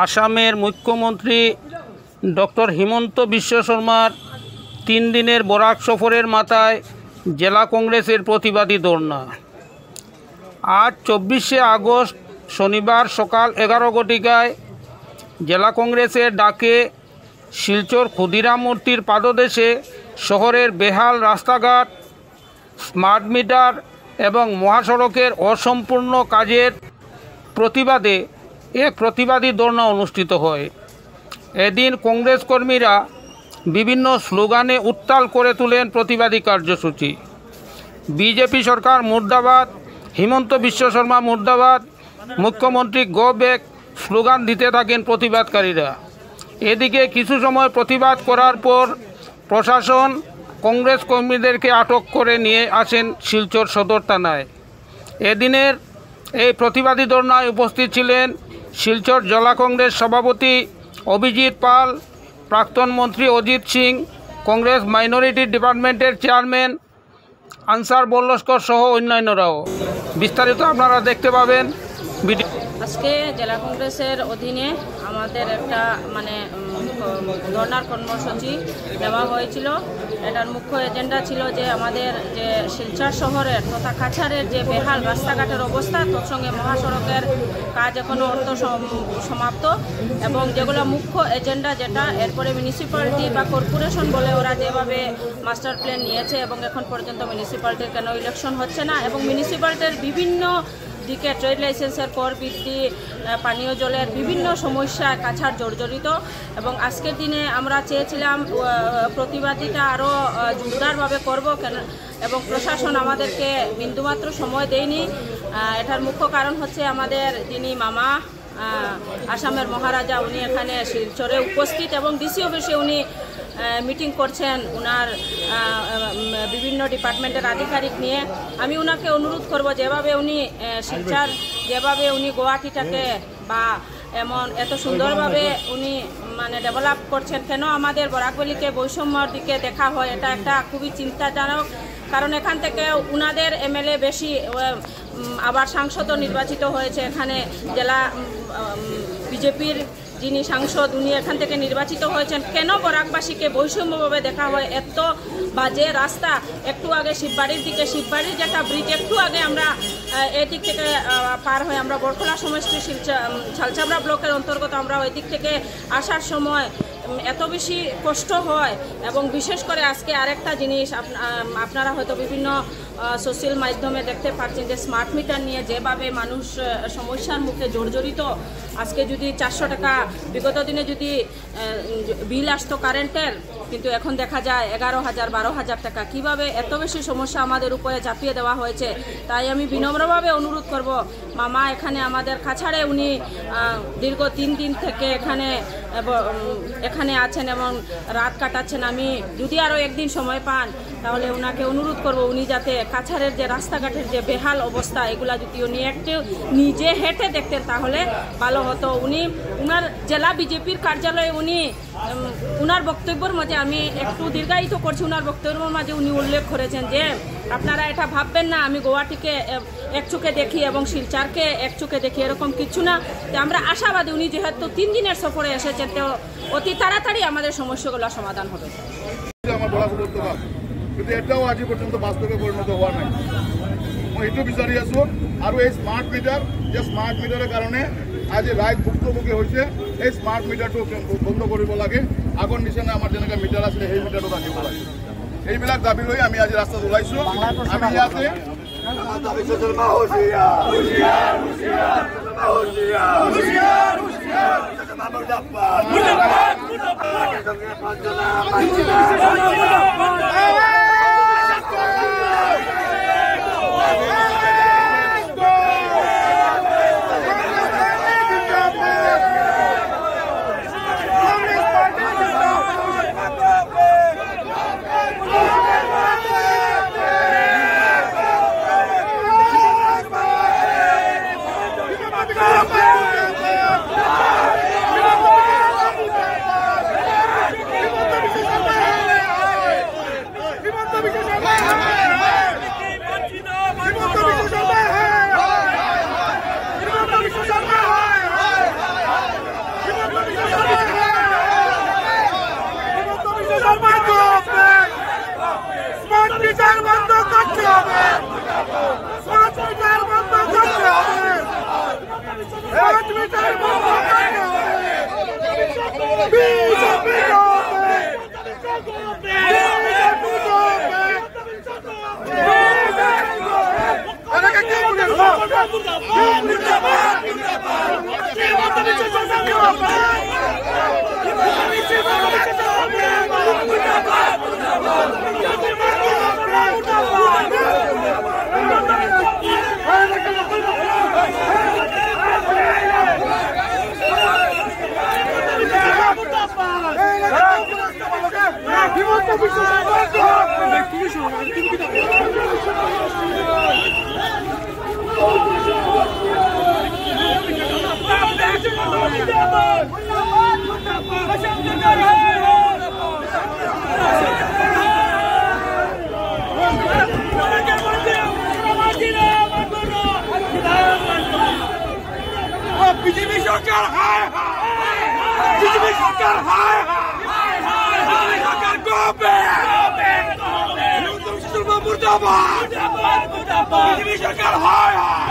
আসামের মুখ্যমন্ত্রী ডক্টর হিমন্ত বিশ্ব শর্মার 3 দিনের বরাক সফরের মাথায় জেলা কংগ্রেসের প্রতিবাদী ধর্না। আজ 24শে আগস্ট শনিবার সকাল 11 ঘটিকায় জেলা কংগ্রেসের ডাকে শিলচর ক্ষুদিরাম মূর্তির পাদদেশে শহরের বেহাল রাস্তাঘাট, স্মার্ট মিটার এবং মহাসড়কের অসম্পূর্ণ কাজের প্রতিবাদে এক প্রতিবাদী ধর্না অনুষ্ঠিত হয়। এদিন কংগ্রেস কর্মীরা বিভিন্ন স্লোগানে উত্তাল করে তোলেন প্রতিবাদী কার্যসূচি। বিজেপি সরকার মুর্দাবাদ, হিমন্ত বিশ্ব শর্মা মুর্দাবাদ, মুখ্যমন্ত্রী গো ব্যাক স্লোগান দিতে থাকেন প্রতিবাদকারীরা। এদিকে কিছু সময় প্রতিবাদ করার পর প্রশাসন কংগ্রেস কর্মীদেরকে আটক করে নিয়ে আসেন শিলচর সদর থানায়। এদিনের এই প্রতিবাদী ধর্নায় উপস্থিত ছিলেন শিলচর জেলা কংগ্রেস সভাপতি অভিজিৎ পাল, প্রাক্তন মন্ত্রী অজিত সিং, কংগ্রেস মাইনরিটি ডিপার্টমেন্টের চেয়ারম্যান আনসার বল্লস্কর সহ অন্যান্যরাও। বিস্তারিত আপনারা দেখতে পাবেন। আজকে জেলা কংগ্রেসের অধীনে আমাদের একটা ধর্নার কর্মসূচি দেওয়া হয়েছিল। এটার মুখ্য এজেন্ডা ছিল যে আমাদের যে শিলচর শহরের তথা কাছাড়ের যে বেহাল রাস্তাঘাটের অবস্থা, তোর সঙ্গে মহাসড়কের কাজ এখনও অর্ধ সমাপ্ত, এবং যেগুলো মুখ্য এজেন্ডা যেটা এরপরে মিউনিসিপ্যালিটি বা কর্পোরেশন বলে ওরা যেভাবে মাস্টার প্ল্যান নিয়েছে এবং এখন পর্যন্ত মিউনিসিপ্যালিটির কেন ইলেকশন হচ্ছে না, এবং মিউনিসিপ্যালিটির বিভিন্ন দিকে ট্রেড লাইসেন্সের কর বৃদ্ধি, পানীয় জলের বিভিন্ন সমস্যায় কাছাড় জর্জরিত। এবং আজকের দিনে আমরা চেয়েছিলাম প্রতিবাদীটা আরও জোরদারভাবে করব কেন, এবং প্রশাসন আমাদেরকে বিন্দুমাত্র সময় দেয়নি। এটার মুখ্য কারণ হচ্ছে আমাদের যিনি মামা আসামের মহারাজা, উনি এখানে শিলচরে উপস্থিত এবং ডিসি অফিসে উনি মিটিং করছেন উনার বিভিন্ন ডিপার্টমেন্টের আধিকারিক নিয়ে। আমি উনাকে অনুরোধ করব যেভাবে উনি শিলচর, যেভাবে উনি গুয়াহাটিটাকে বা এত সুন্দরভাবে উনি ডেভেলপ করছেন, কেন আমাদের বরাকভ্যালিকে বৈষম্যর দিকে দেখা হয়, এটা একটা খুবই চিন্তাজনক। কারণ এখান থেকে উনাদের এমএলএ বেশি, আবার সাংসদও নির্বাচিত হয়েছে এখানে, জেলা বিজেপির যিনি সাংসদ উনি এখান থেকে নির্বাচিত হয়েছেন। কেন বরাকবাসীকে বৈষম্যভাবে দেখা হয়? এত বাজে রাস্তা, একটু আগে শিববাড়ির দিকে, শিববাড়ির যেটা ব্রিজ একটু আগে আমরা এদিক থেকে পার হয়ে আমরা বরখলা সমষ্টি ছালচাবড়া ব্লকের অন্তর্গত আমরা ওই দিক থেকে আসার সময় এত বেশি কষ্ট হয়। এবং বিশেষ করে আজকে আরেকটা জিনিস আপনারা হয়তো বিভিন্ন সোশ্যাল মাধ্যমে দেখতে পাচ্ছেন যে স্মার্ট মিটার নিয়ে যেভাবে মানুষ সমস্যার মুখে জর্জরিত। আজকে যদি 400 টাকা বিগত দিনে যদি বিল আসতো কারেন্টের, কিন্তু এখন দেখা যায় 11,000 12,000 টাকা। কীভাবে এত বেশি সমস্যা আমাদের উপরে চাপিয়ে দেওয়া হয়েছে। তাই আমি বিনম্রভাবে অনুরোধ করব, মামা এখানে আমাদের কাছাড়ে উনি দীর্ঘ 3 দিন থেকে এখানে আছেন এবং রাত কাটাচ্ছেন। আমি যদি আরও একদিন সময় পান তাহলে ওনাকে অনুরোধ করব উনি যাতে কাছাড়ের যে রাস্তাঘাটের যে বেহাল অবস্থা, এগুলা যদি উনি একটু নিজে হেঁটে দেখতেন তাহলে ভালো হতো। উনি উনার জেলা বিজেপির কার্যালয়ে উনি উনার বক্তব্যের মাঝে, আমি একটু দীর্ঘায়িত করছি, উনার বক্তব্যের মাঝে উনি উল্লেখ করেছেন যে আপনারা এটা ভাববেন না আমি গুয়াহাটিকে এক চোখে দেখি এবং শিলচরকে এক চোখে দেখি, এরকম কিছু না। আমরা আশাবাদী উনি যেহেতু 3 দিনের সফরে এসেছেন, তো অতি তাড়াতাড়ি আমাদের সমস্যাগুলো সমাধান হবে। কিন্তু এটাও আজি পর্যন্ত বাস্তবে পরিণত হওয়া নাই। মই এইটো বিচাৰি আছোঁ। আৰু এই স্মাৰ্ট মিটাৰ, যে স্মাৰ্ট মিটাৰৰ কাৰণে আজি ৰাইজ ভুক্তভোগী হৈছে, এই স্মাৰ্ট মিটাৰটো বন্ধ কৰিব লাগে। আগৰ নিচিনা আমাৰ যেনেকৈ মিটাৰ আছিলে সেই মিটাৰটো ৰাখিব লাগে। এইবিলাক দাবী লৈ আমি আজি ৰাস্তাত ওলাইছোঁ। আমি ইয়াতে বিজেপি সরকার হায় বিজেপি সরকার হায় বিজেপি সরকার কবে মুর্দাবাদ বিজেপি সরকার হায়